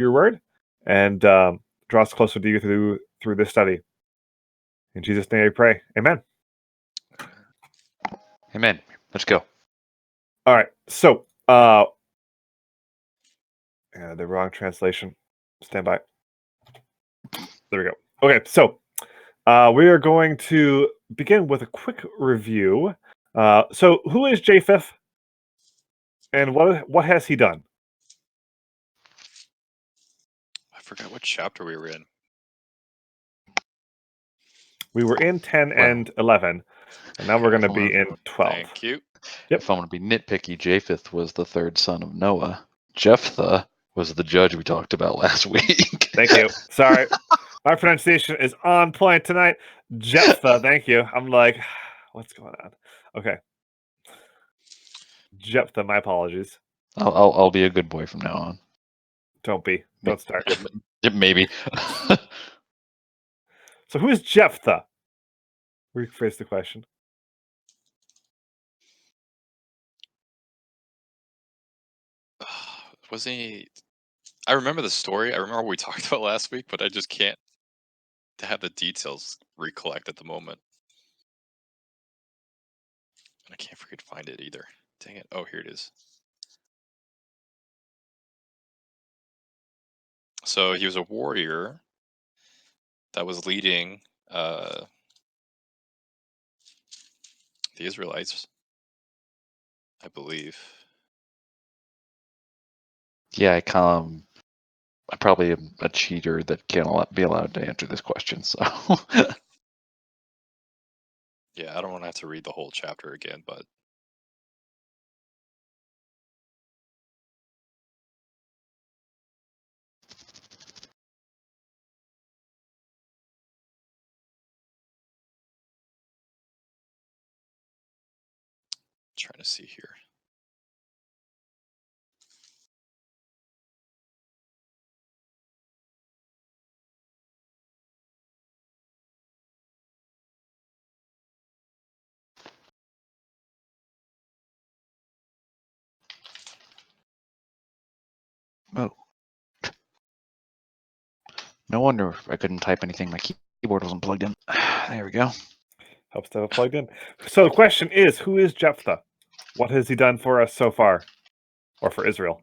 your word and draw us closer to you through this study. In Jesus' name I pray. Amen. Amen. Let's go. All right. So, the wrong translation. Stand by. There we go. Okay. So, we are going to begin with a quick review. So, who is Japheth, and what has he done? I forgot what chapter we were in. We were in 10 and 11, and now we're going to be in 12. Thank you. Yep. If I'm going to be nitpicky, Japheth was the third son of Noah. Jephthah was the judge we talked about last week. Thank you. Sorry. My pronunciation is on point tonight. Jephthah, thank you. I'm like, what's going on? Okay. Jephthah, my apologies. I'll be a good boy from now on. Don't be. Don't start. Maybe. So who is Jephthah? Rephrase the question. Wasn't he? I remember the story. I remember what we talked about last week, but I just can't have the details recollect at the moment. And I can't forget to find it either. Dang it. Oh, here it is. So he was a warrior that was leading the Israelites, I believe. Yeah, I probably am a cheater that can't be allowed to answer this question. So. Yeah, I don't want to have to read the whole chapter again, but trying to see here. Oh. No wonder I couldn't type anything. My keyboard wasn't plugged in. There we go. Helps to have it plugged in. So the question is, who is Jephthah? What has he done for us so far? Or for Israel?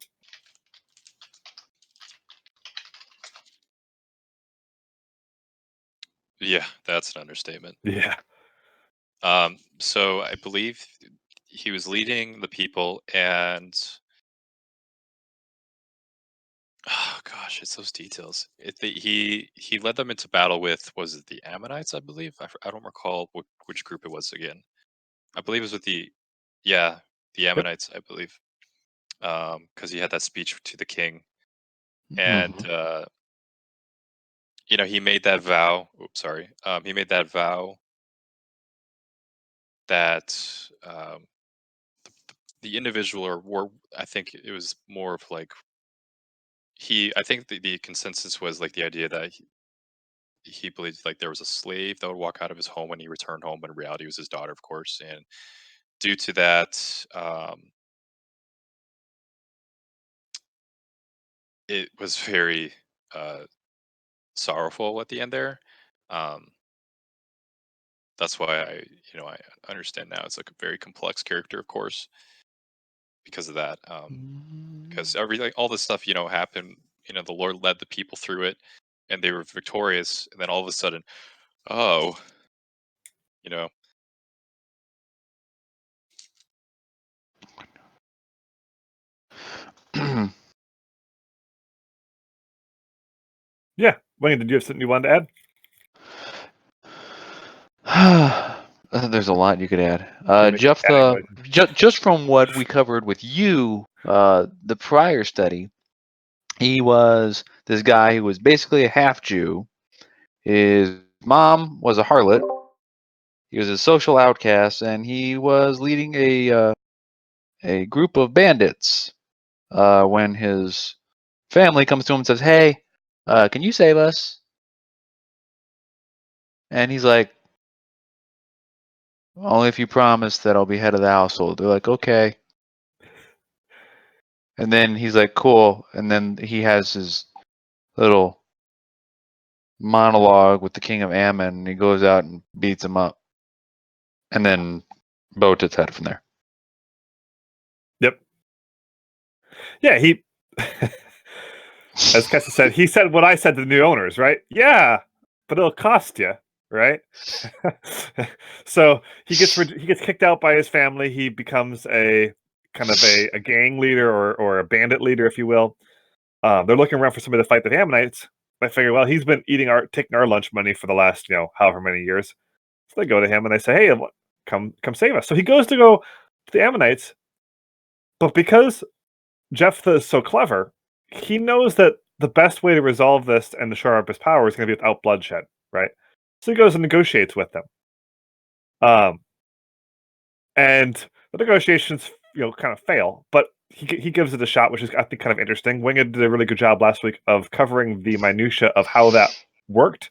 Yeah, that's an understatement. Yeah. So I believe he was leading the people, and oh gosh, it's those details. He led them into battle with, was it the Ammonites? I believe. I don't recall which group it was again. I believe it was with the Ammonites. I believe, because he had that speech to the king, and he made that vow. Oops, sorry. He made that vow that the individual or I think it was more of like I think the consensus was like the idea that he believed like there was a slave that would walk out of his home when he returned home, but in reality it was his daughter, of course. And due to that, it was very sorrowful at the end there. That's why I understand now it's like a very complex character, of course, because of that. Because all this stuff happened. The Lord led the people through it, and they were victorious. And then all of a sudden, oh, you know, Yeah. Wayne, did you have something you wanted to add? There's a lot you could add. Jephthah, just from what we covered with you, the prior study, he was this guy who was basically a half Jew. His mom was a harlot. He was a social outcast, and he was leading a group of bandits. When his family comes to him and says, "Hey, can you save us?" And he's like, "Only if you promise that I'll be head of the household." They're like, "Okay." And then he's like, "Cool." And then he has his little monologue with the king of Ammon, and he goes out and beats him up. And then Botit's head from there. Yep. Yeah, he, as Kessa said, he said what I said to the new owners, right? Yeah, but it'll cost you, right? So he gets kicked out by his family. He becomes a kind of a gang leader or a bandit leader, if you will. They're looking around for somebody to fight the Ammonites. I figure, well, he's been taking our lunch money for the last, however many years. So they go to him and they say, hey, come save us. So he goes to go to the Ammonites, but because Jephthah is so clever, he knows that the best way to resolve this and to shore up his power is going to be without bloodshed, right? So he goes and negotiates with them. And the negotiations, kind of fail, but he gives it a shot, which is, I think, kind of interesting. Winged did a really good job last week of covering the minutia of how that worked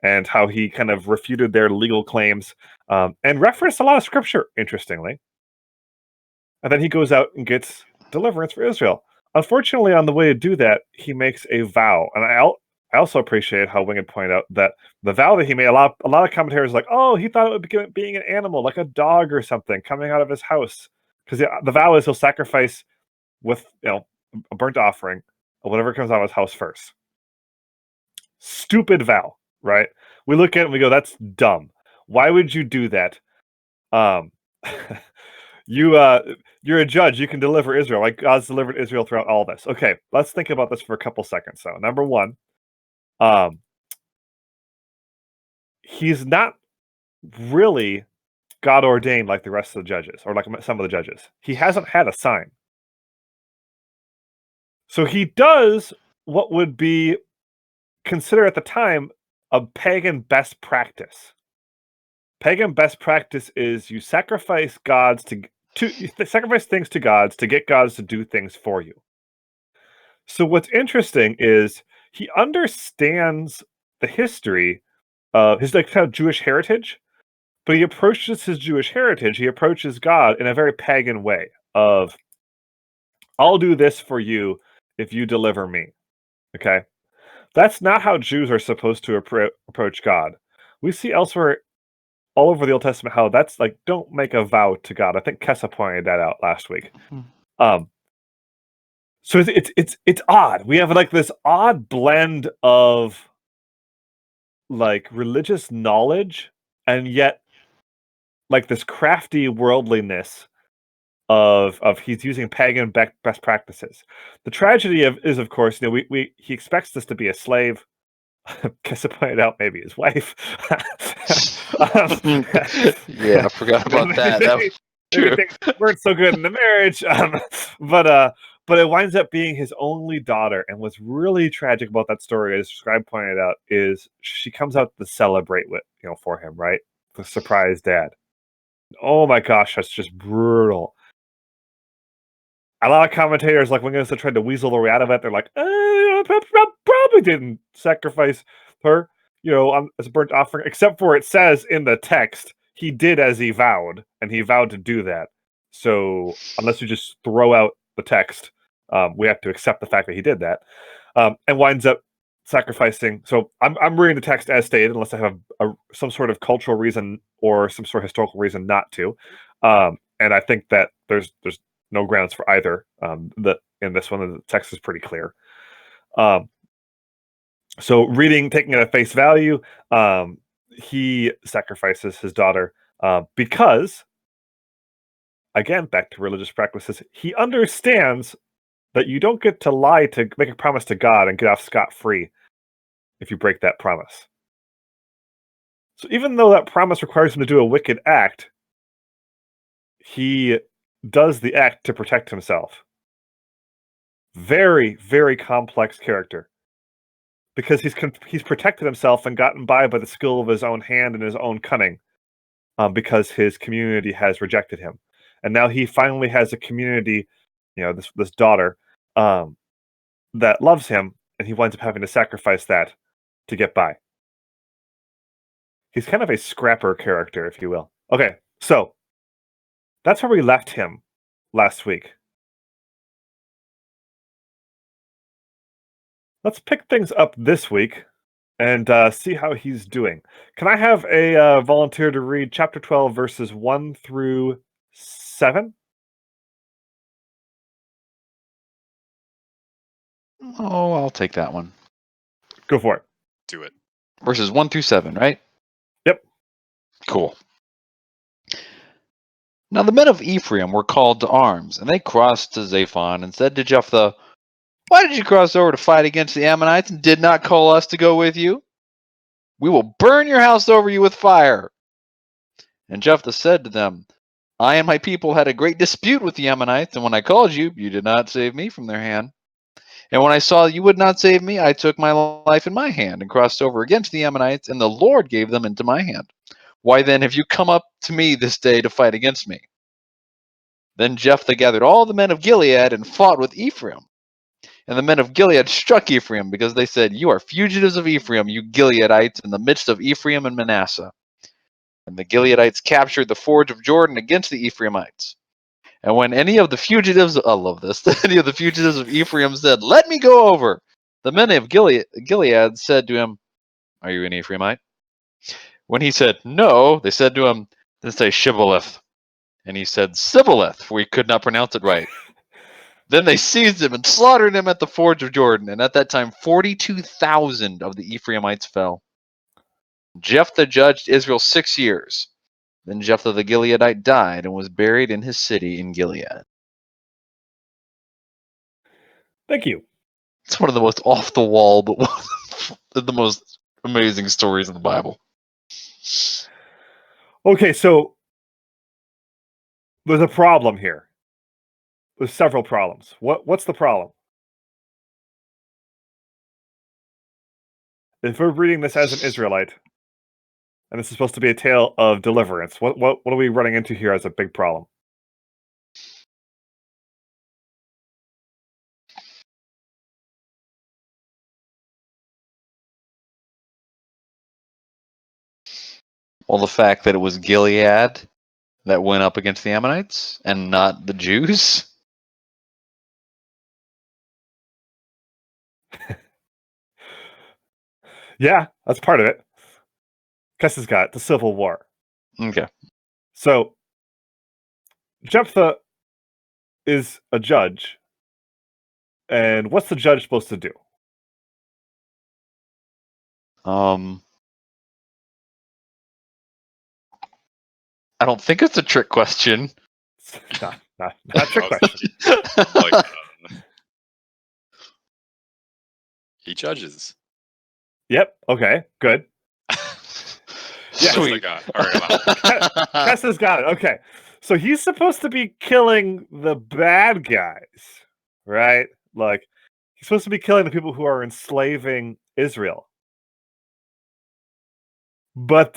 and how he kind of refuted their legal claims and referenced a lot of scripture, interestingly. And then he goes out and gets deliverance for Israel. Unfortunately, on the way to do that, he makes a vow. And I also appreciate how Winged pointed out that the vow that he made, a lot of commentators are like, oh, he thought it would be being an animal, like a dog or something, coming out of his house. Because the vow is he'll sacrifice with a burnt offering or whatever comes out of his house first. Stupid vow, right? We look at it and we go, that's dumb. Why would you do that? You're a judge. You can deliver Israel. Like God's delivered Israel throughout all this. Okay, let's think about this for a couple seconds. So, number one, he's not really God ordained like the rest of the judges, or like some of the judges. He hasn't had a sign. So he does what would be considered at the time a pagan best practice. Pagan best practice is you sacrifice sacrifice things to gods to get gods to do things for you. So what's interesting is he understands the history of his kind of Jewish heritage, but he approaches his Jewish heritage, he approaches God in a very pagan way of, I'll do this for you if you deliver me. Okay? That's not how Jews are supposed to approach God. We see elsewhere all over the Old Testament how that's like, don't make a vow to God. I think Kessa pointed that out last week. So it's odd. We have like this odd blend of like religious knowledge and yet like this crafty worldliness of he's using pagan best practices. The tragedy is of course, he expects this to be a slave. Kessa pointed out maybe his wife. Yeah, I forgot about that. That was true. Things weren't so good in the marriage, but it winds up being his only daughter. And what's really tragic about that story, as Scribe pointed out, is she comes out to celebrate with for him, right? The surprise dad. Oh my gosh, that's just brutal. A lot of commentators, like when they tried to weasel their way out of it, they're like, probably didn't sacrifice her, as a burnt offering, except for it says in the text, he did as he vowed, and he vowed to do that. So unless you just throw out the text, we have to accept the fact that he did that, and winds up sacrificing. So I'm reading the text as stated, unless I have some sort of cultural reason or some sort of historical reason not to. And I think that there's no grounds for either. In this one, the text is pretty clear. So taking it at face value, he sacrifices his daughter because, again, back to religious practices, he understands that you don't get to lie to make a promise to God and get off scot-free if you break that promise. So even though that promise requires him to do a wicked act, he does the act to protect himself. Very, very complex character. Because he's protected himself and gotten by the skill of his own hand and his own cunning, because his community has rejected him, and now he finally has a community, this daughter, that loves him, and he winds up having to sacrifice that to get by. He's kind of a scrapper character, if you will. Okay, so that's where we left him last week. let's pick things up this week and see how he's doing. Can I have a volunteer to read chapter 12, verses 1 through 7? Oh, I'll take that one. Go for it. Do it. Verses 1 through 7, right? Yep. Cool. Now the men of Ephraim were called to arms, and they crossed to Zaphon and said to Jephthah, "Why did you cross over to fight against the Ammonites and did not call us to go with you? We will burn your house over you with fire." And Jephthah said to them, "I and my people had a great dispute with the Ammonites, and when I called you, you did not save me from their hand. And when I saw you would not save me, I took my life in my hand and crossed over against the Ammonites, and the Lord gave them into my hand. Why then have you come up to me this day to fight against me?" Then Jephthah gathered all the men of Gilead and fought with Ephraim. And the men of Gilead struck Ephraim, because they said, "You are fugitives of Ephraim, you Gileadites, in the midst of Ephraim and Manasseh." And the Gileadites captured the fords of Jordan against the Ephraimites. And when any of the fugitives, I love this, any of the fugitives of Ephraim said, "Let me go over," the men of Gilead said to him, "Are you an Ephraimite?" When he said, "No," they said to him, "Then say Shibboleth." And he said, "Sibboleth," for he could not pronounce it right. Then they seized him and slaughtered him at the fords of Jordan. And at that time, 42,000 of the Ephraimites fell. Jephthah judged Israel 6 years. Then Jephthah the Gileadite died and was buried in his city in Gilead. Thank you. It's one of the most off the wall, but one of the most amazing stories in the Bible. Okay, so there's a problem here. There's several problems. What's the problem? If we're reading this as an Israelite, and this is supposed to be a tale of deliverance, what are we running into here as a big problem? Well, the fact that it was Gilead that went up against the Ammonites and not the Jews. Yeah, that's part of it. Kes's got it, the Civil War. Okay. So Jephthah is a judge, and what's the judge supposed to do? I don't think it's a trick question. Not a trick question. Like, he judges. Yep. Okay. Good. Yeah. Sweet. All right, Kes has got it. Okay. So he's supposed to be killing the bad guys, right? Like he's supposed to be killing the people who are enslaving Israel. But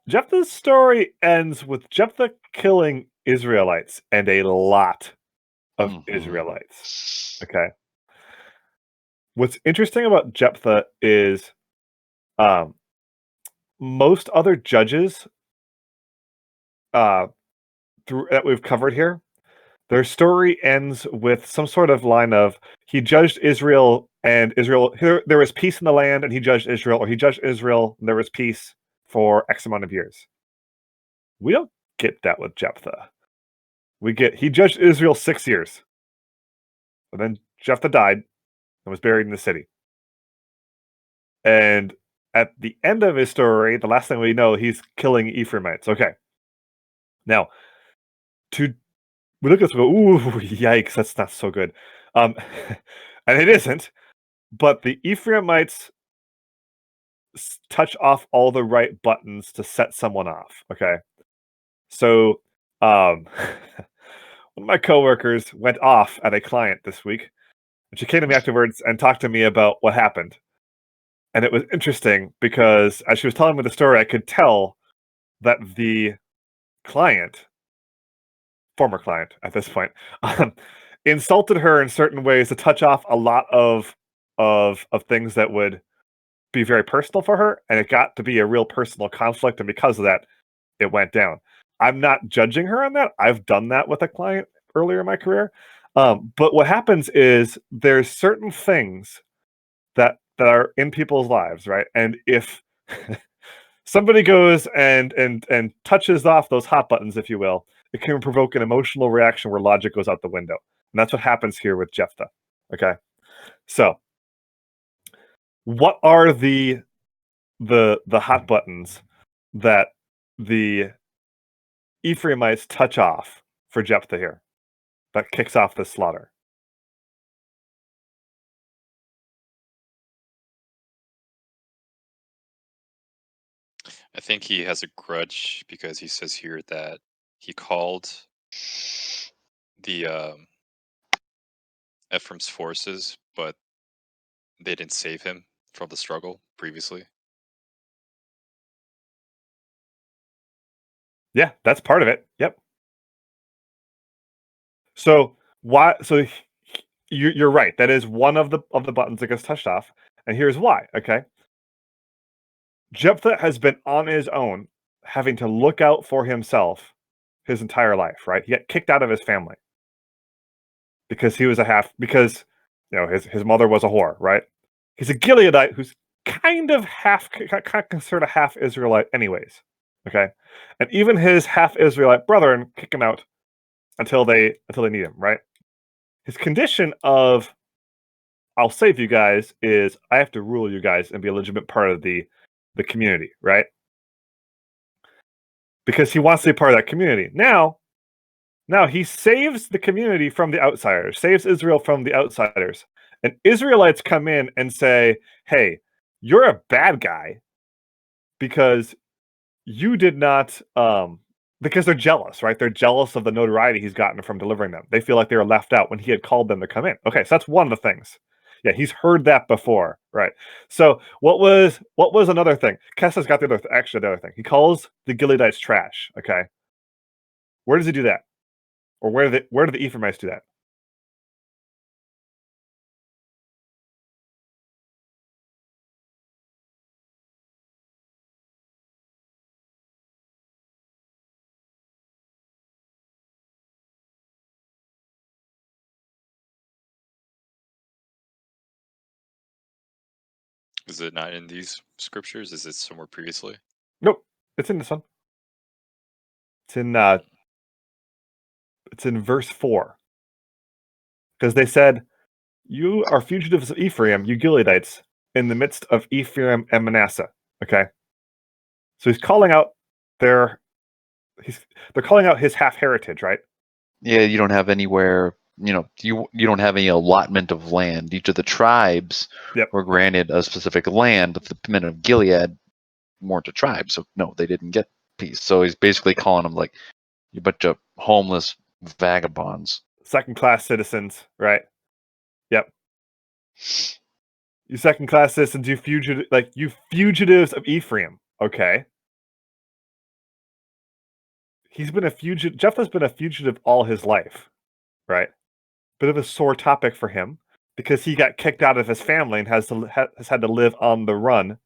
Jephthah's story ends with Jephthah killing Israelites and a lot of Israelites. Okay. What's interesting about Jephthah is most other judges that we've covered here, their story ends with some sort of line of he judged Israel and Israel there was peace in the land and he judged Israel, or he judged Israel and there was peace for X amount of years. We don't get that with Jephthah. We get he judged Israel 6 years. And then Jephthah died and was buried in the city. And at the end of his story, the last thing we know, he's killing Ephraimites. Okay. Now, we look at this and go, ooh, yikes, that's not so good. And it isn't, but the Ephraimites touch off all the right buttons to set someone off. Okay. So, one of my coworkers went off at a client this week, and she came to me afterwards and talked to me about what happened. And it was interesting because as she was telling me the story, I could tell that the client, former client at this point, insulted her in certain ways to touch off a lot of things that would be very personal for her, and it got to be a real personal conflict, and because of that, it went down. I'm not judging her on that. I've done that with a client earlier in my career. But what happens is there's certain things that are in people's lives, right? And if somebody goes and touches off those hot buttons, if you will, it can provoke an emotional reaction where logic goes out the window. And that's what happens here with Jephthah. Okay. So what are the hot buttons that the Ephraimites touch off for Jephthah here that kicks off this slaughter? I think he has a grudge because he says here that he called the Ephraim's forces, but they didn't save him from the struggle previously. Yeah, that's part of it. Yep. So why? So you're right. That is one of the buttons that gets touched off, and here's why. Okay. Jephthah has been on his own, having to look out for himself his entire life, right? He got kicked out of his family because he was because his mother was a whore, right? He's a Gileadite who's kind of considered a half Israelite anyways, okay? And even his half Israelite brethren kick him out until they need him, right? His condition of I'll save you guys is I have to rule you guys and be a legitimate part of the community, right? Because he wants to be part of that community. Now he saves the community from the outsiders, saves Israel from the outsiders. And Israelites come in and say, hey, you're a bad guy because you did not, because they're jealous, right? They're jealous of the notoriety he's gotten from delivering them. They feel like they were left out when he had called them to come in. Okay, so that's one of the things. Yeah, he's heard that before, right? So what was another thing? Kessa's got the other thing. He calls the Gileadites trash. Okay, where does he do that? Or where do the Ephraimites do that? Is it not in these scriptures? Is it somewhere previously? Nope, it's in this one. It's in verse 4. Because they said, you are fugitives of Ephraim, you Gileadites, in the midst of Ephraim and Manasseh. Okay? So he's calling out they're calling out his half heritage, right? Yeah, you don't have anywhere, you don't have any allotment of land. Each of the tribes were granted a specific land, but the men of Gilead weren't a tribe, so no, they didn't get peace. So he's basically calling them like you bunch of homeless vagabonds. Second-class citizens, right? Yep. You second-class citizens, you fugitives of Ephraim. Okay. He's been a fugitive. Jephthah's been a fugitive all his life, right? Bit of a sore topic for him because he got kicked out of his family and has had to live on the run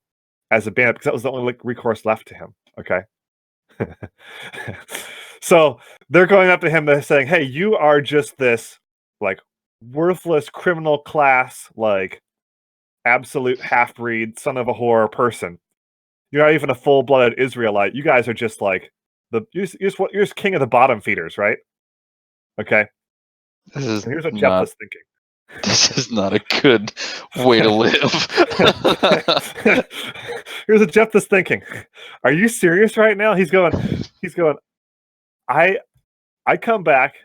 as a bandit because that was the only recourse left to him. Okay. So they're going up to him, they're saying, hey, you are just this like worthless criminal class, like absolute half-breed, son of a whore person. You're not even a full-blooded Israelite. You guys are just like you're just king of the bottom feeders, right? Okay. Here's what Jephthah's thinking. This is not a good way to live. Here's what Jephthah's thinking. Are you serious right now? He's going, I come back,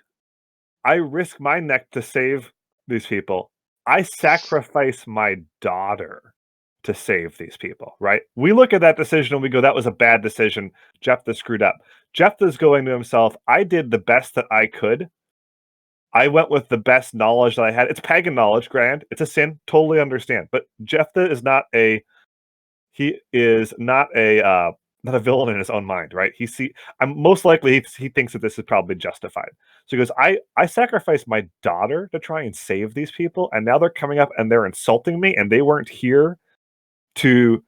I risk my neck to save these people. I sacrifice my daughter to save these people, right? We look at that decision and we go, that was a bad decision. Jephthah screwed up. Jephthah's going to himself, I did the best that I could. I went with the best knowledge that I had. It's pagan knowledge, grand. It's a sin. Totally understand. But Jephthah is not a villain in his own mind, right? I'm most likely he thinks that this is probably justified. So he goes, I sacrificed my daughter to try and save these people, and now they're coming up and they're insulting me, and they weren't here to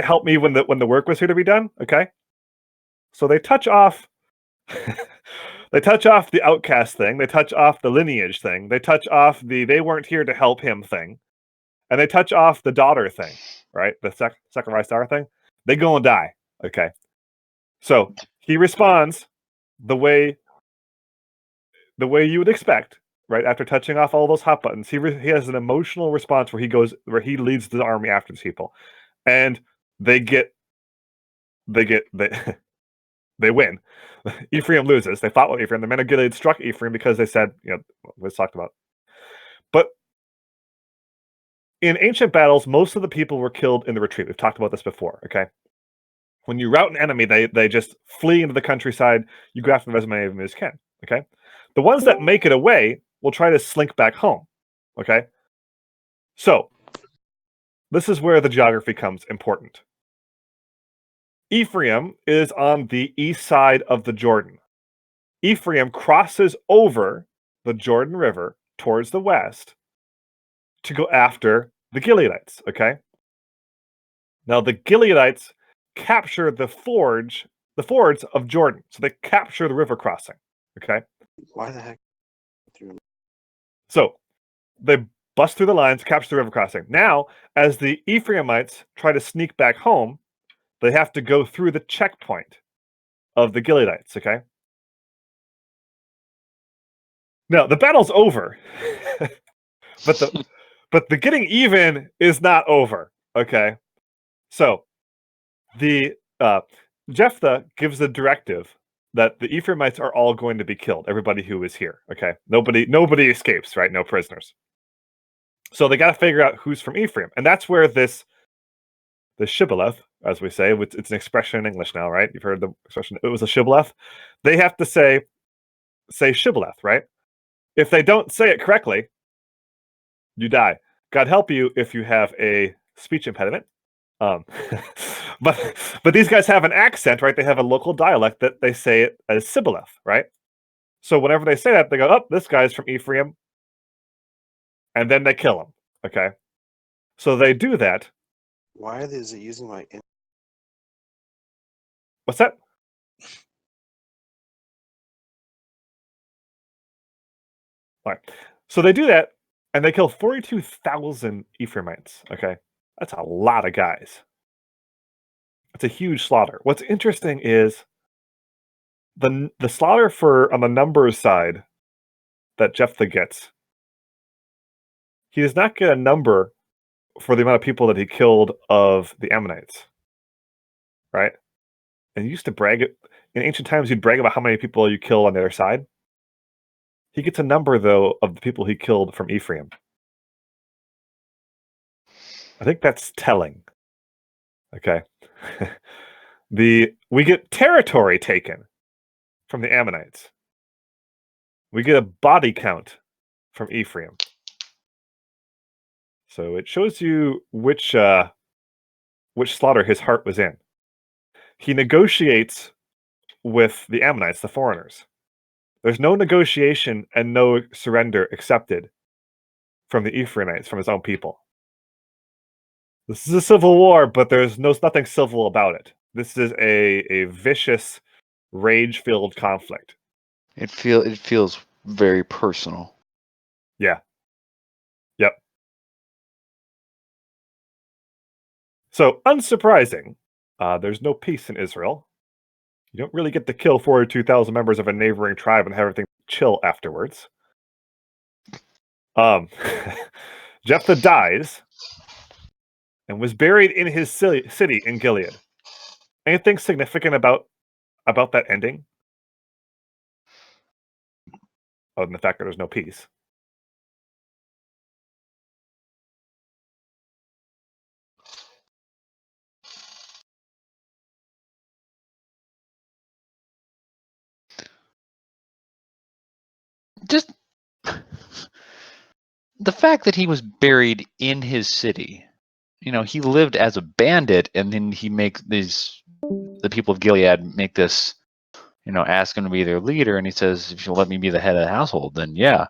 help me when the work was here to be done. Okay. So they touch off they touch off the outcast thing, they touch off the lineage thing, they touch off the they weren't here to help him thing. and they touch off the daughter thing, right? The sacrifice daughter thing, they go and die. Okay. So he responds the way you would expect, right? After touching off all those hot buttons, he has an emotional response where he leads the army after these people, and they win. Ephraim loses. They fought with Ephraim. The men of Gilead struck Ephraim because they said, we talked about. But in ancient battles, most of the people were killed in the retreat. We've talked about this before, okay? When you rout an enemy, they just flee into the countryside. You go after them as many of them as you can, okay? The ones that make it away will try to slink back home, okay? So, this is where the geography comes important. Ephraim is on the east side of the Jordan. Ephraim crosses over the Jordan River towards the west to go after the Gileadites, okay? Now, the Gileadites capture the fords of Jordan. So they capture the river crossing, okay? Why the heck? So they bust through the lines, capture the river crossing. Now, as the Ephraimites try to sneak back home, they have to go through the checkpoint of the Gileadites, okay? Now, the battle's over. but the getting even is not over, okay? So, the Jephthah gives the directive that the Ephraimites are all going to be killed. Everybody who is here, okay? Nobody escapes, right? No prisoners. So they got to figure out who's from Ephraim, and that's where the shibboleth, as we say, it's an expression in English now, right? You've heard the expression. It was a shibboleth. They have to say shibboleth, right? If they don't say it correctly, you die. God help you if you have a speech impediment. But these guys have an accent, right? They have a local dialect that they say it as Sibboleth, right? So whenever they say that, they go, "Oh, this guy's from Ephraim," and then they kill him. Okay, so they do that. Why is it using my? What's that? All right, so they do that, and they kill 42,000 Ephraimites. Okay, that's a lot of guys. It's a huge slaughter. What's interesting is the slaughter on the numbers side that Jephthah gets. He does not get a number for the amount of people that he killed of the Ammonites, right? And he used to brag in ancient times. You'd brag about how many people you kill on the other side. He gets a number though of the people he killed from Ephraim. I think that's telling. Okay. We get territory taken from the Ammonites. We get a body count from Ephraim. So it shows you which slaughter his heart was in. He negotiates with the Ammonites, the foreigners. There's no negotiation and no surrender accepted from the Ephraimites, from his own people. This is a civil war, but there's nothing civil about it. This is a vicious, rage-filled conflict. It feels very personal. Yeah. Yep. So, unsurprising, there's no peace in Israel. You don't really get to kill 42,000 members of a neighboring tribe and have everything chill afterwards. Jephthah dies and was buried in his city in Gilead. Anything significant about that ending? Other than the fact that there's no peace. Just the fact that he was buried in his city. He lived as a bandit, and then the people of Gilead make this, ask him to be their leader, and he says, if you'll let me be the head of the household, then yeah.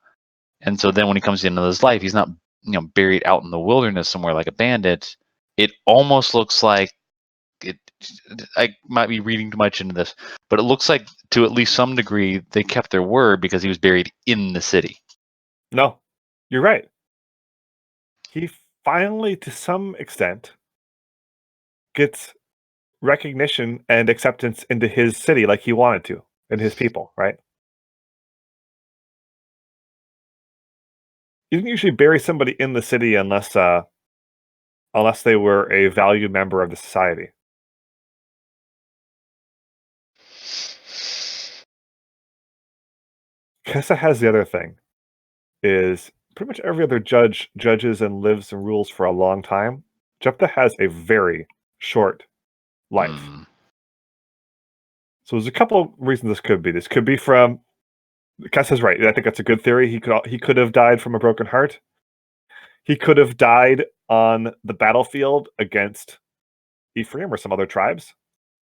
And so then when he comes into his life, he's not, buried out in the wilderness somewhere like a bandit. It almost looks like I might be reading too much into this, but it looks like to at least some degree they kept their word because he was buried in the city. No, you're right. He finally, to some extent, gets recognition and acceptance into his city like he wanted to, and his people, right? You didn't usually bury somebody in the city unless they were a valued member of the society. Kessa has the other thing, is pretty much every other judge judges and lives and rules for a long time. Jephthah has a very short life. So there's a couple of reasons this could be. This could be from Kessa's right. I think that's a good theory. He could have died from a broken heart. He could have died on the battlefield against Ephraim or some other tribes.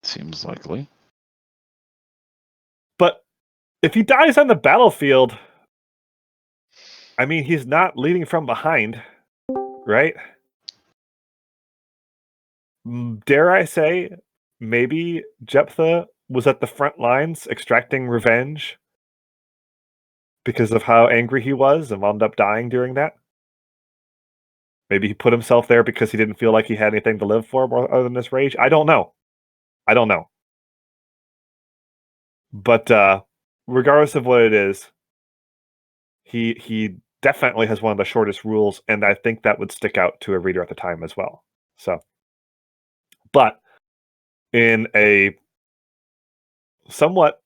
Seems likely. But if he dies on the battlefield, I mean, he's not leading from behind, right? Dare I say, maybe Jephthah was at the front lines extracting revenge because of how angry he was and wound up dying during that? Maybe he put himself there because he didn't feel like he had anything to live for other than this rage. I don't know. But regardless of what it is, he definitely has one of the shortest rules, and I think that would stick out to a reader at the time as well. So, but in a somewhat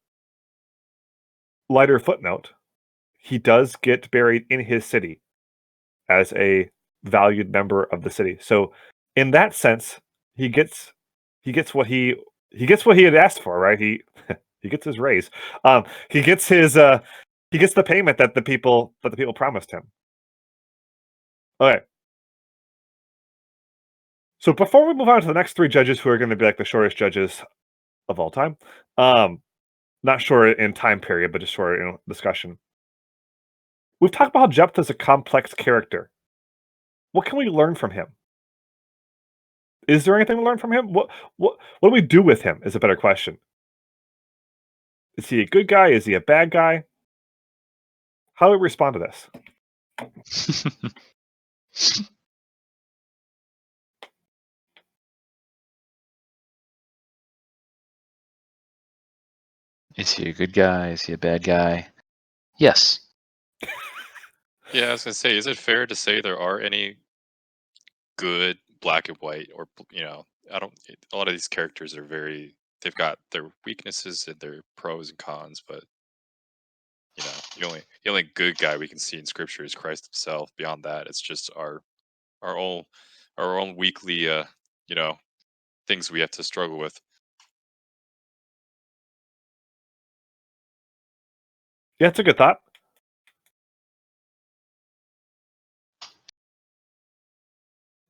lighter footnote, he does get buried in his city as a valued member of the city. So, in that sense, he gets what he had asked for, right? He gets his raise. He gets the payment that the people promised him. Okay. So before we move on to the next three judges, who are going to be like the shortest judges of all time, not short in time period, but just short in discussion. We've talked about how Jephthah is a complex character. What can we learn from him? Is there anything to learn from him? What do we do with him is a better question. Is he a good guy? Is he a bad guy? How do we respond to this? Is he a good guy? Is he a bad guy? Yes. Yeah, I was gonna say, is it fair to say there are any good black and white, or I don't. A lot of these characters are they've got their weaknesses and their pros and cons, but the only good guy we can see in Scripture is Christ Himself. Beyond that, it's just our own weekly things we have to struggle with. Yeah, it's a good thought.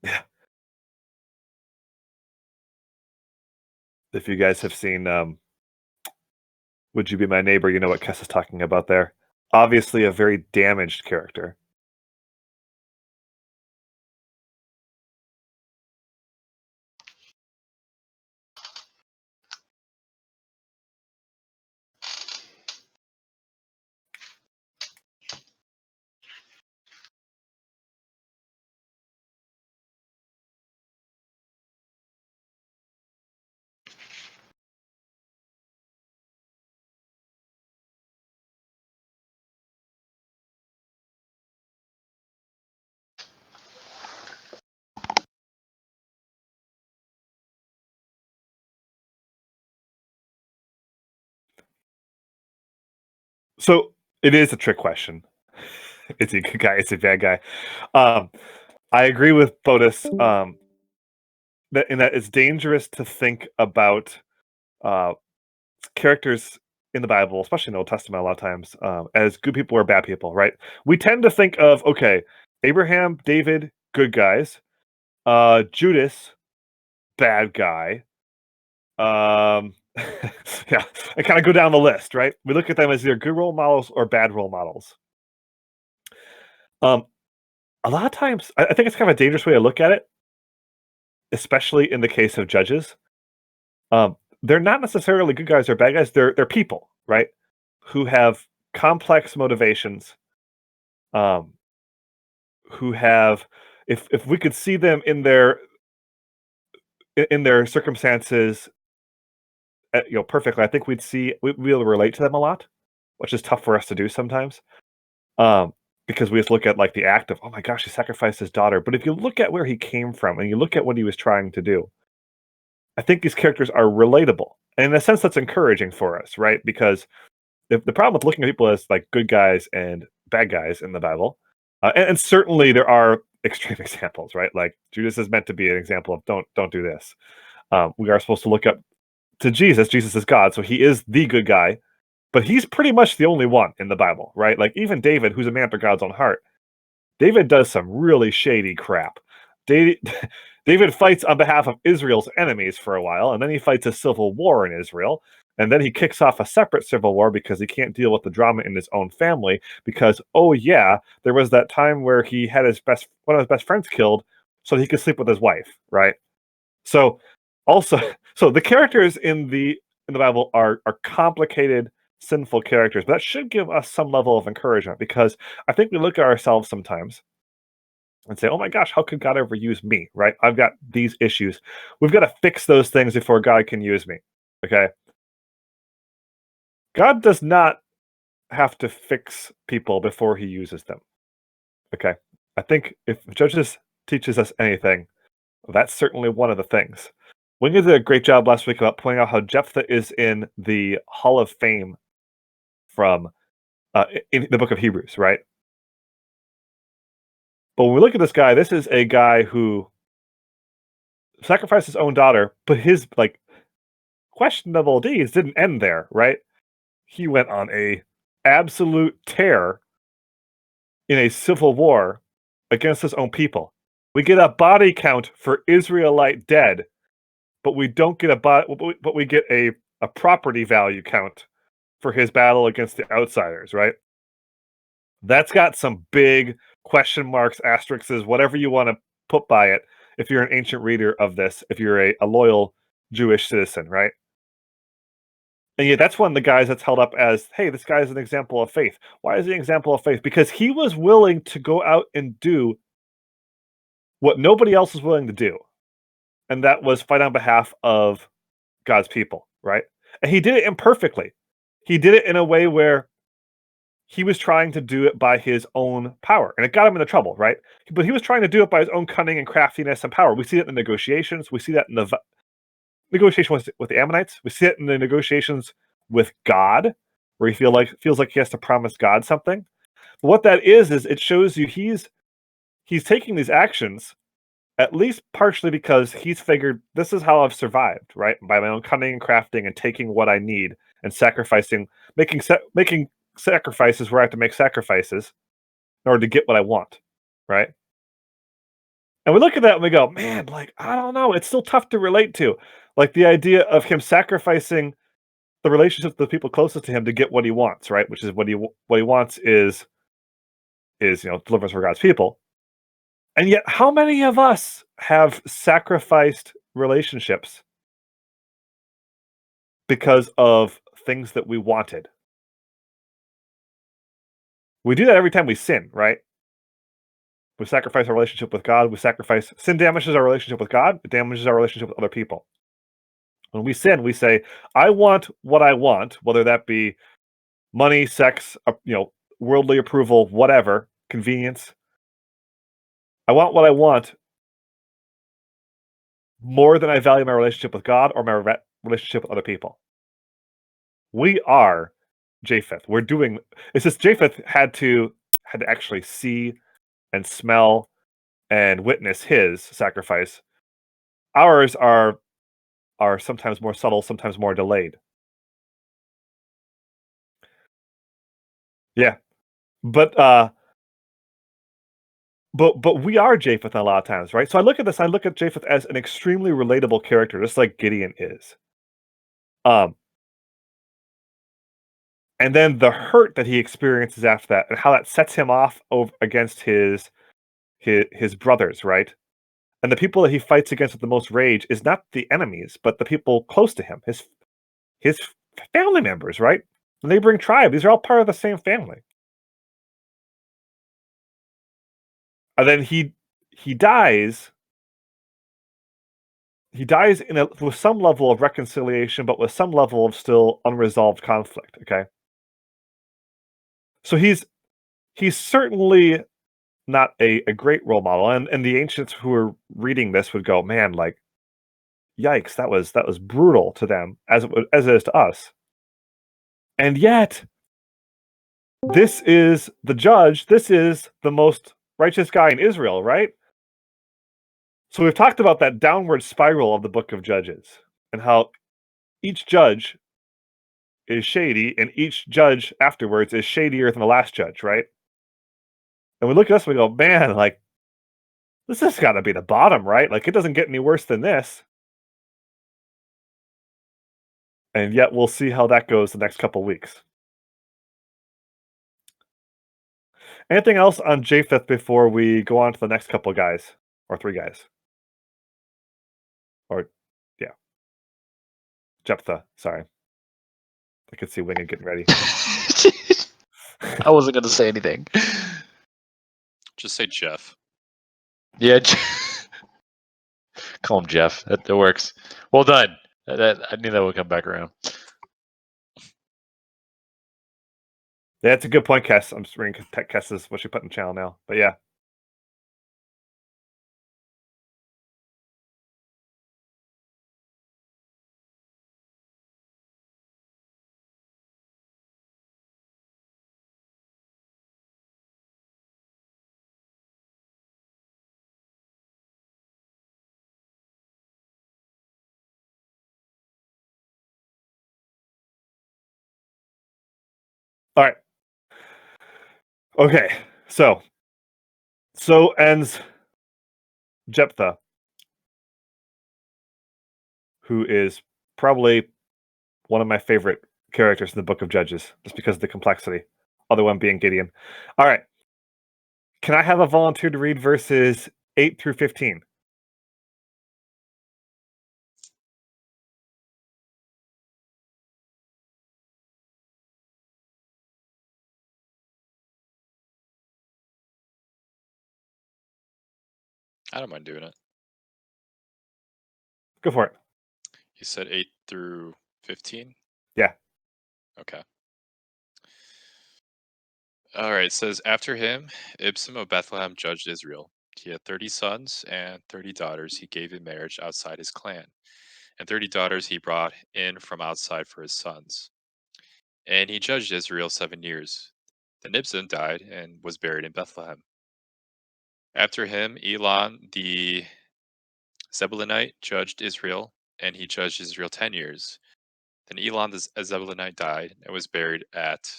Yeah. If you guys have seen Would You Be My Neighbor, you know what Kess is talking about there. Obviously a very damaged character. So it is a trick question. Is he a good guy? Is he a bad guy? I agree with Bodis that it's dangerous to think about characters in the Bible, especially in the Old Testament, a lot of times as good people or bad people. Right? We tend to think of Abraham, David, good guys. Judas, bad guy. Yeah, I kind of go down the list, right? We look at them as either good role models or bad role models. A lot of times, I think it's kind of a dangerous way to look at it, especially in the case of judges. They're not necessarily good guys or bad guys. They're people, right? Who have complex motivations, who have if we could see them in their circumstances, perfectly, I think we'd be able to relate to them a lot, which is tough for us to do sometimes. Because we just look at like the act of, oh my gosh, he sacrificed his daughter. But if you look at where he came from and you look at what he was trying to do, I think these characters are relatable. And in a sense, that's encouraging for us, right? Because the problem with looking at people as like good guys and bad guys in the Bible, and certainly there are extreme examples, right? Like Judas is meant to be an example of don't do this. We are supposed to look up to Jesus. Jesus is God, so he is the good guy. But he's pretty much the only one in the Bible, right? Like even David, who's a man after God's own heart, David does some really shady crap. David fights on behalf of Israel's enemies for a while, and then he fights a civil war in Israel, and then he kicks off a separate civil war because he can't deal with the drama in his own family. Because oh yeah, there was that time where he had one of his best friends killed so he could sleep with his wife, right? So the characters in the Bible are complicated, sinful characters, but that should give us some level of encouragement, because I think we look at ourselves sometimes and say, oh my gosh, how could God ever use me, right? I've got these issues. We've got to fix those things before God can use me, okay? God does not have to fix people before he uses them, okay? I think if Judges teaches us anything, that's certainly one of the things. We did a great job last week about pointing out how Jephthah is in the Hall of Fame from in the book of Hebrews, right? But when we look at this guy, this is a guy who sacrificed his own daughter, but his like questionable deeds didn't end there, right? He went on a absolute tear in a civil war against his own people. We get a body count for Israelite dead, but we don't get but we get a property value count for his battle against the outsiders, right? That's got some big question marks, asterisks, whatever you want to put by it, if you're an ancient reader of this, if you're a loyal Jewish citizen, right? And yet that's one of the guys that's held up as, hey, this guy is an example of faith. Why is he an example of faith? Because he was willing to go out and do what nobody else was willing to do. And that was fight on behalf of God's people, right? And he did it imperfectly. He did it in a way where he was trying to do it by his own power, and it got him into trouble, right? But he was trying to do it by his own cunning and craftiness and power. We see it in the negotiations. We see that in the negotiation with the Ammonites. We see it in the negotiations with God, where he feels like he has to promise God something. But what that is it shows you he's taking these actions at least partially because he's figured this is how I've survived, right? By my own cunning and crafting and taking what I need and sacrificing, making sacrifices where I have to make sacrifices in order to get what I want, right? And we look at that and we go, man, like, I don't know, it's still tough to relate to. Like the idea of him sacrificing the relationships with the people closest to him to get what he wants, right? Which is what he wants is deliverance for God's people. And yet, how many of us have sacrificed relationships because of things that we wanted? We do that every time we sin, right? We sacrifice our relationship with God. Sin damages our relationship with God. It damages our relationship with other people. When we sin, we say, I want what I want, whether that be money, sex, worldly approval, whatever, convenience. I want what I want more than I value my relationship with God or my relationship with other people. We are Japheth. It's just Japheth had to actually see and smell and witness his sacrifice. Ours are sometimes more subtle, sometimes more delayed. Yeah. But we are Japheth a lot of times, right? So I look at Japheth as an extremely relatable character, just like Gideon is. And then the hurt that he experiences after that, and how that sets him off against his brothers, right? And the people that he fights against with the most rage is not the enemies, but the people close to him, his family members, right? The neighboring tribe. These are all part of the same family. And then he he dies. He dies with some level of reconciliation, but with some level of still unresolved conflict. Okay, so he's certainly not a great role model, and the ancients who are reading this would go, man, like, yikes, that was brutal to them as it is to us. And yet, this is the judge. This is the most righteous guy in Israel, right? So we've talked about that downward spiral of the book of Judges and how each judge is shady and each judge afterwards is shadier than the last judge, right? And we look at us and we go, man, like, this has got to be the bottom, right? Like, it doesn't get any worse than this. And yet we'll see how that goes the next couple weeks. Anything else on Japheth before we go on to the next couple guys? Or 3 guys? Or, yeah. Jephthah, sorry. I could see Winged getting ready. I wasn't going to say anything. Just say Jeff. Yeah. Call him Jeff. That works. Well done. I knew that would come back around. Yeah, that's a good point, Kess. I'm just reading Kess is what she put in the channel now. But yeah. All right. Okay. So ends Jephthah, who is probably one of my favorite characters in the Book of Judges, just because of the complexity. Other one being Gideon. All right. Can I have a volunteer to read verses 8 through 15? I don't mind doing it. Go for it. You said 8 through 15? Yeah. Okay. All right. It says, after him, Ibsam of Bethlehem judged Israel. He had 30 sons and 30 daughters he gave in marriage outside his clan, and 30 daughters he brought in from outside for his sons. And he judged Israel 7 years. Then Ibzan died and was buried in Bethlehem. After him, Elon the Zebulunite judged Israel, and he judged Israel 10 years. Then Elon the Zebulunite died and was buried at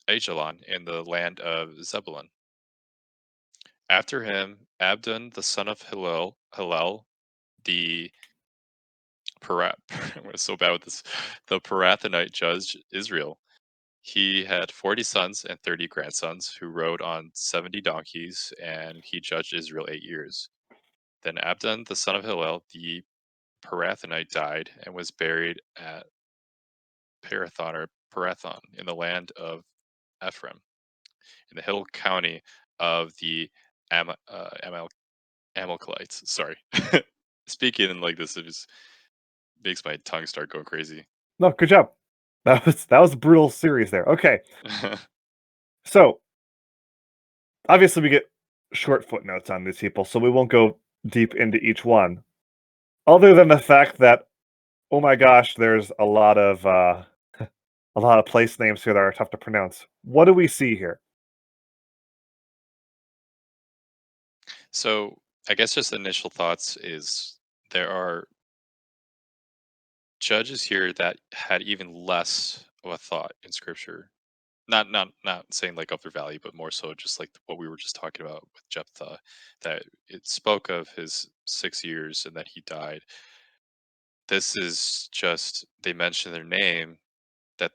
Ajalon in the land of Zebulun. After him, Abdon the son of Hillel the I'm so bad with this. The Parathonite judged Israel. He had 40 sons and 30 grandsons who rode on 70 donkeys, and he judged Israel 8 years. Then Abdon the son of Hillel the Parathonite died and was buried at Parathon in the land of Ephraim, in the hill county of the Amalekites. Sorry. Speaking in like this, it just makes my tongue start going crazy. No, good job. That was a brutal series there. Okay. So, obviously we get short footnotes on these people, so we won't go deep into each one. Other than the fact that, oh my gosh, there's a lot of place names here that are tough to pronounce. What do we see here? So I guess just initial thoughts is there are judges here that had even less of a thought in scripture. Not saying like of their value, but more so just like what we were just talking about with Jephthah, that it spoke of his 6 years and that he died. This is just they mention their name, that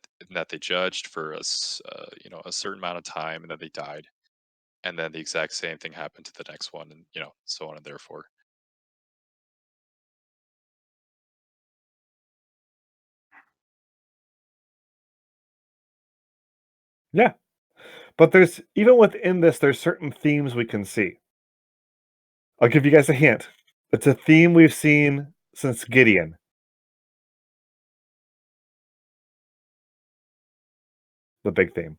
they judged for a certain amount of time, and then they died, and then the exact same thing happened to the next one, and so on and therefore. Yeah. But there's even within this, there's certain themes we can see. I'll give you guys a hint. It's a theme we've seen since Gideon. The big theme.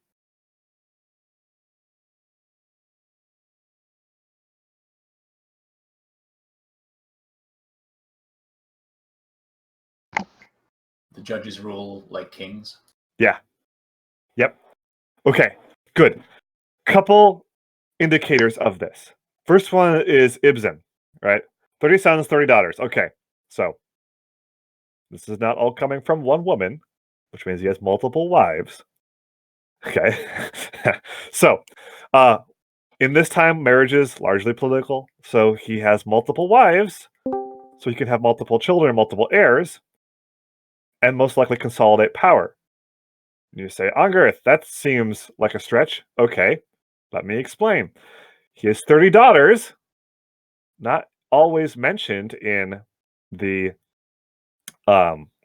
The judges rule like kings. Yeah. Yep. Okay, good. Couple indicators of this. First one is Ibsen, right? 30 sons, 30 daughters. Okay, so this is not all coming from one woman, which means he has multiple wives. Okay. So, in this time, marriage is largely political. So he has multiple wives, so he can have multiple children, multiple heirs, and most likely consolidate power. You say, Angarth, that seems like a stretch. Okay, let me explain. He has 30 daughters, not always mentioned in the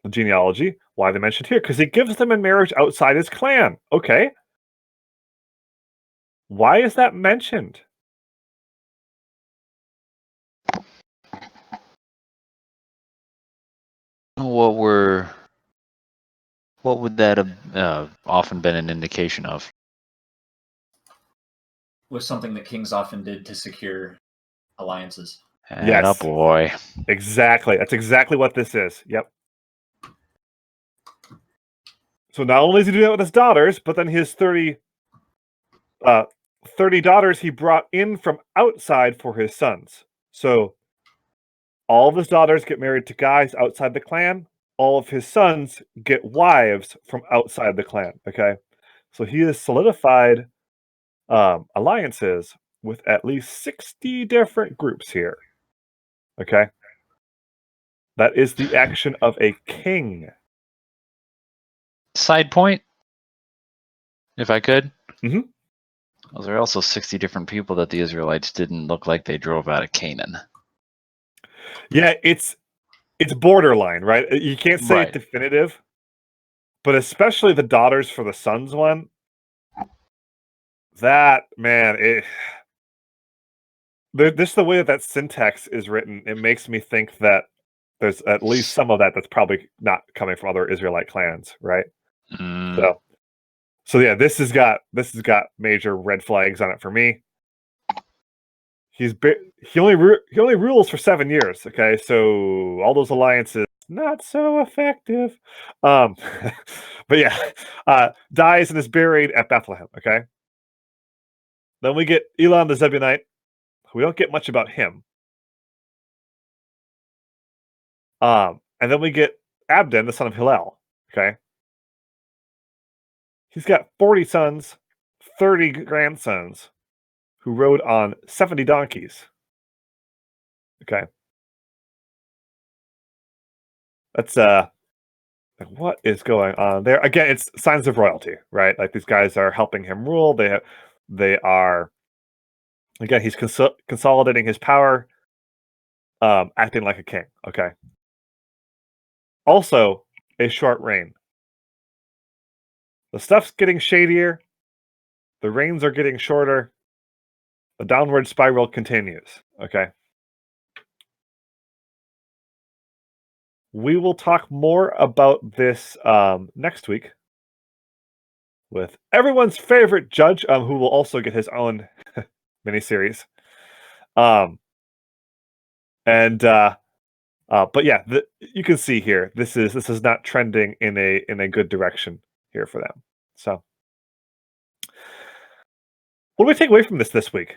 genealogy. Why they mentioned here? Because he gives them in marriage outside his clan. Okay. Why is that mentioned? What would that have often been an indication of? Was something that kings often did to secure alliances. Yes. Boy. Exactly. That's exactly what this is. Yep. So not only is he doing that with his daughters, but then his 30 daughters he brought in from outside for his sons. So all of his daughters get married to guys outside the clan. All of his sons get wives from outside the clan. Okay. So he has solidified alliances with at least 60 different groups here. Okay. That is the action of a king. Side point, if I could. Mhm. Well, there are also 60 different people that the Israelites didn't look like they drove out of Canaan. Yeah, it's borderline, right? You can't say Right. definitive, but especially the daughters for the sons one. That man, this the way that syntax is written. It makes me think that there's at least some of that that's probably not coming from other Israelite clans, right? Mm. So yeah, this has got major red flags on it for me. He only rules for 7 years. Okay, so all those alliances not so effective. But yeah, dies and is buried at Bethlehem. Okay, then we get Elon the Zebulunite. We don't get much about him. And then we get Abdon, the son of Hillel. Okay, he's got 40 sons, 30 grandsons, who rode on 70 donkeys. Okay, that's what is going on there? Again, it's signs of royalty, right? Like these guys are helping him rule. They are, again, he's consolidating his power, acting like a king. Okay. Also, a short reign. The stuff's getting shadier. The reigns are getting shorter. The downward spiral continues. Okay. We will talk more about this next week with everyone's favorite judge, who will also get his own miniseries. But yeah, you can see here this is not trending in a good direction here for them. So, what do we take away from this week?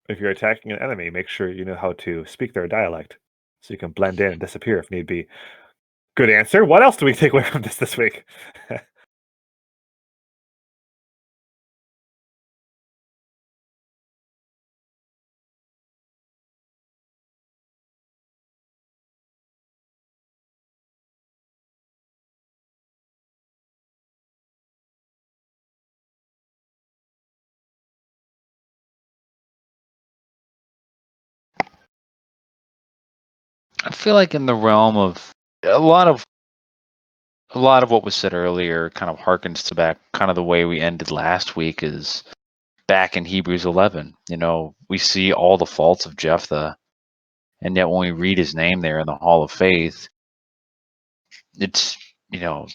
If you're attacking an enemy, make sure you know how to speak their dialect so you can blend in and disappear if need be. Good answer. What else do we take away from this week? I feel like in the realm of a lot of what was said earlier kind of harkens to back kind of the way we ended last week is back in Hebrews 11. We see all the faults of Jephthah, and yet when we read his name there in the Hall of Faith, it's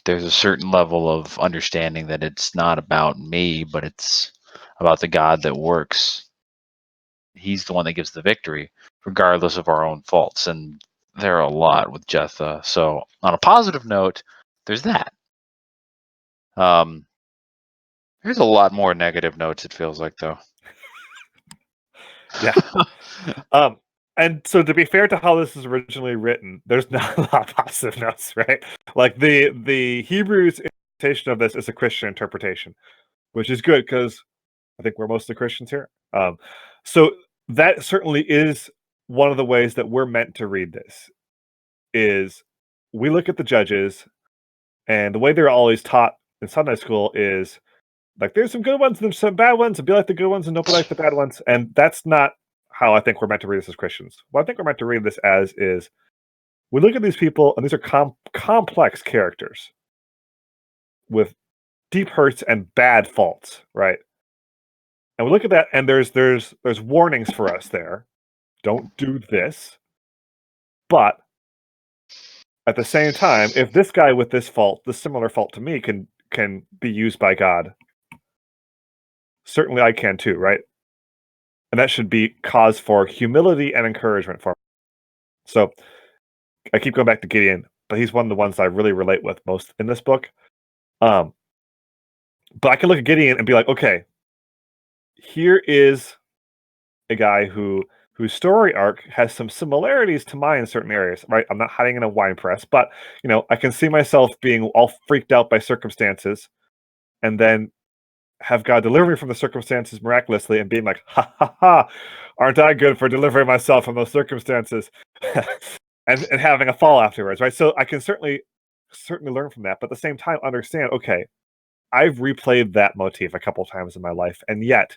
there's a certain level of understanding that it's not about me, but it's about the God that works. He's the one that gives the victory, regardless of our own faults. And there are a lot with Jephthah. So on a positive note, there's that. There's a lot more negative notes, it feels like, though. Yeah. And so to be fair to how this is originally written, there's not a lot of positive notes, right? Like the Hebrews interpretation of this is a Christian interpretation, which is good because I think we're mostly Christians here. So that certainly is one of the ways that we're meant to read this. Is we look at the judges, and the way they're always taught in Sunday school is like there's some good ones and there's some bad ones, and be like the good ones and don't be like the bad ones. And that's not how I think we're meant to read this as Christians. What I think we're meant to read this as is we look at these people, and these are complex characters with deep hurts and bad faults, right? And we look at that, and there's warnings for us there. Don't do this. But at the same time, if this guy with this fault, this similar fault to me, can be used by God, certainly I can too, right? And that should be cause for humility and encouragement for me. So I keep going back to Gideon, but he's one of the ones I really relate with most in this book. But I can look at Gideon and be like, okay, here is a guy whose story arc has some similarities to mine in certain areas, right? I'm not hiding in a wine press, but I can see myself being all freaked out by circumstances, and then have God deliver me from the circumstances miraculously, and being like, ha ha ha, aren't I good for delivering myself from those circumstances, and having a fall afterwards, right? So I can certainly learn from that, but at the same time understand, okay, I've replayed that motif a couple times in my life, and yet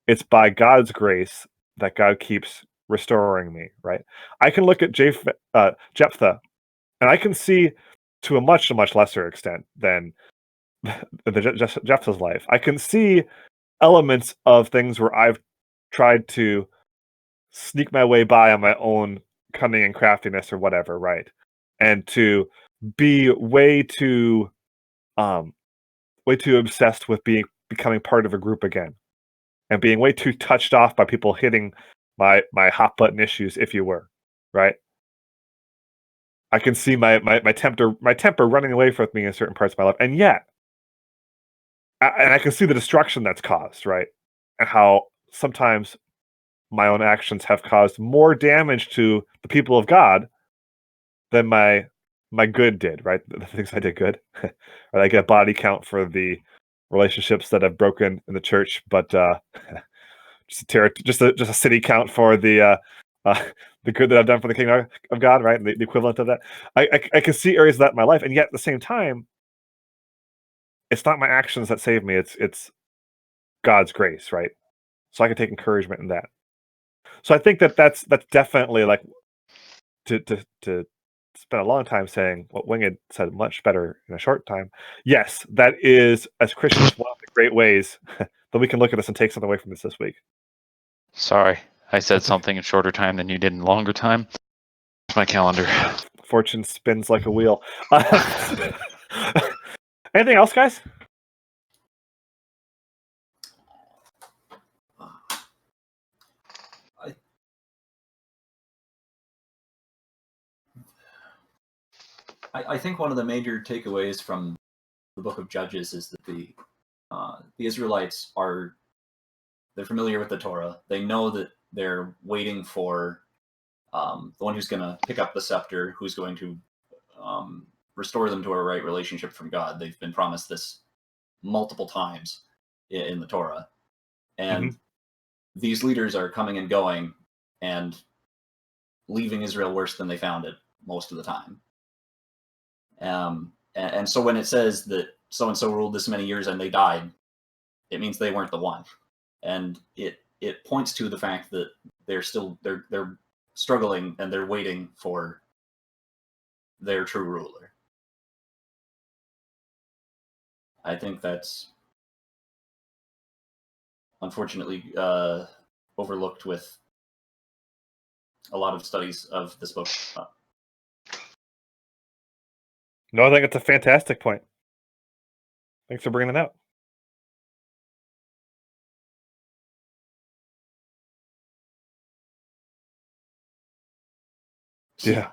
it's by God's grace that God keeps restoring me, right? I can look at Jephthah, and I can see to a much lesser extent than Jephthah's life. I can see elements of things where I've tried to sneak my way by on my own cunning and craftiness or whatever, right? And to be way too obsessed with becoming part of a group again, and being way too touched off by people hitting my hot button issues, if you were, right? I can see my temper running away from me in certain parts of my life, and yet, and I can see the destruction that's caused, right? And how sometimes my own actions have caused more damage to the people of God than my good did, right? The things I did good. Or I get a body count for the relationships that I've broken in the church, but just a city count for the good that I've done for the kingdom of God, right? And the equivalent of that. I can see areas of that in my life, and yet at the same time, it's not my actions that save me. It's God's grace, right? So I can take encouragement in that. So I think that's definitely like to spend a long time saying what Winged said much better in a short time. Yes, that is, as Christians, one of the great ways that we can look at this and take something away from this week. Sorry, I said something in shorter time than you did in longer time. My calendar. Fortune spins like a wheel. Anything else, guys? I think one of the major takeaways from the Book of Judges is that the Israelites they're familiar with the Torah. They know that they're waiting for the one who's going to pick up the scepter, who's going to restore them to a right relationship from God. They've been promised this multiple times in the Torah. And these leaders are coming and going and leaving Israel worse than they found it most of the time. And so when it says that so-and-so ruled this many years and they died, it means they weren't the one. And it points to the fact that they're struggling and they're waiting for their true ruler. I think that's unfortunately overlooked with a lot of studies of this book. No, I think it's a fantastic point. Thanks for bringing it out. Yeah.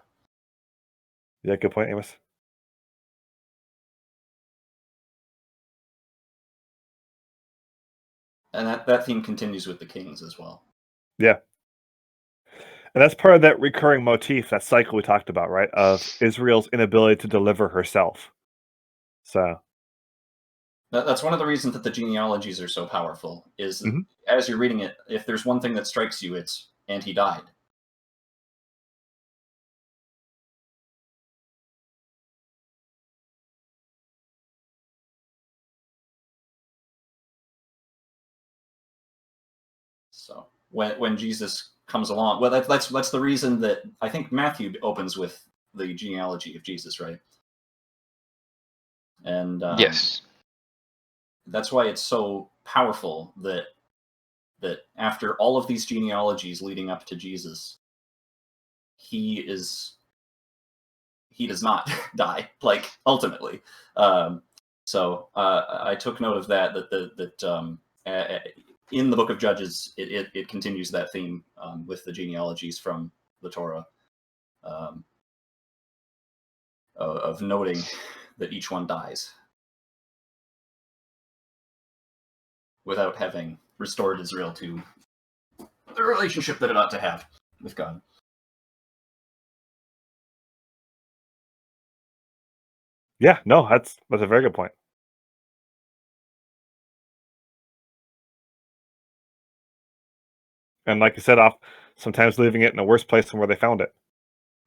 Yeah, good point, Amos. And that theme continues with the kings as well. Yeah. And that's part of that recurring motif, that cycle we talked about, right? Of Israel's inability to deliver herself. So that's one of the reasons that the genealogies are so powerful, is Mhm. as you're reading it, if there's one thing that strikes you, it's "and he died." So when Jesus comes along, well, that's the reason that I think Matthew opens with the genealogy of Jesus, right? And Yes. that's why it's so powerful that after all of these genealogies leading up to Jesus, he does not die, like, ultimately. So I took note of that in the book of Judges, it continues that theme with the genealogies from the Torah, of noting that each one dies without having restored Israel to the relationship that it ought to have with God. yeah, no, that's a very good point. And like you said, sometimes leaving it in a worse place than where they found it,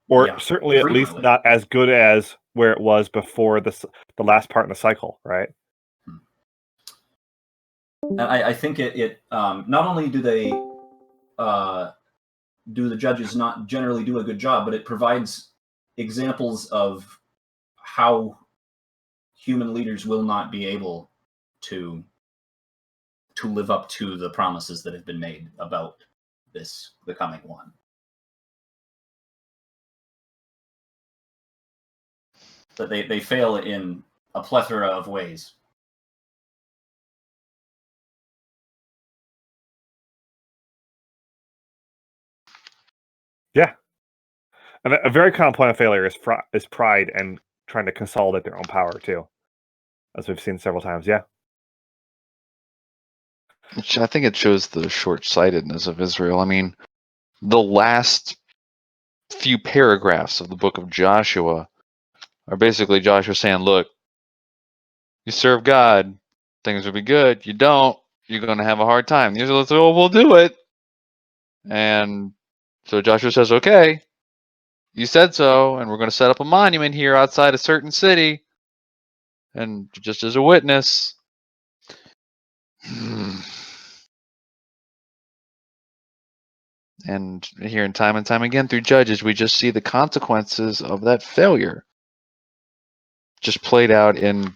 or Yeah, certainly at least frequently. not as good as where it was before the last part in the cycle, right? And I think it not only do they do the judges not generally do a good job, but it provides examples of how human leaders will not be able to live up to the promises that have been made about the coming one. That they fail in a plethora of ways. Yeah. And a very common point of failure is pride and trying to consolidate their own power too, as we've seen several times. Yeah. Which I think it shows the short-sightedness of Israel. I mean, the last few paragraphs of the book of Joshua are basically Joshua saying, look, you serve God, things will be good. You don't, you're going to have a hard time. The Israelites say, oh, we'll do it. And so Joshua says, okay, you said so, and we're going to set up a monument here outside a certain city. And just as a witness. And here in time and time again through Judges, we just see the consequences of that failure just played out in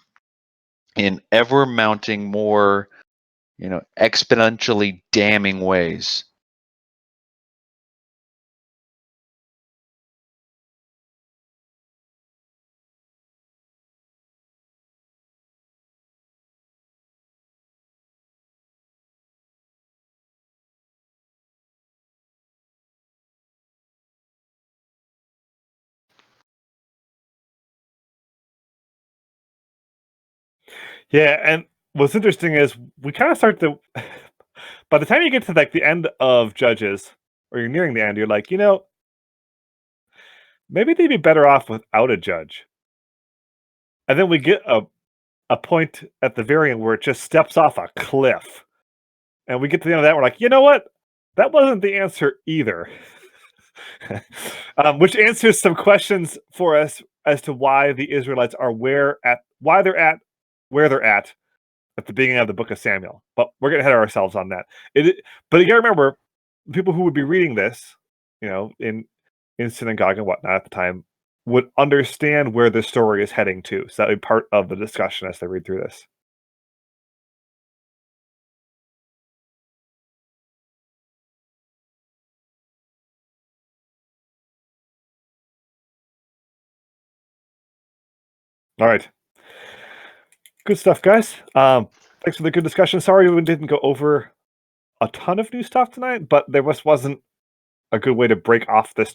ever mounting, more, exponentially damning ways. Yeah, and what's interesting is we kind of start to by the time you get to like the end of Judges, or you're nearing the end, you're like, maybe they'd be better off without a judge. And then we get a point at the very end where it just steps off a cliff. And we get to the end of that, we're like, you know what? That wasn't the answer either. Which answers some questions for us as to why the Israelites are where they're at at the beginning of the book of Samuel. But we're getting ahead of ourselves on that. But you gotta remember, people who would be reading this, in synagogue and whatnot at the time, would understand where the story is heading to. So that would be part of the discussion as they read through this. All right. Good stuff, guys. Thanks for the good discussion. Sorry we didn't go over a ton of new stuff tonight, but there wasn't a good way to break off this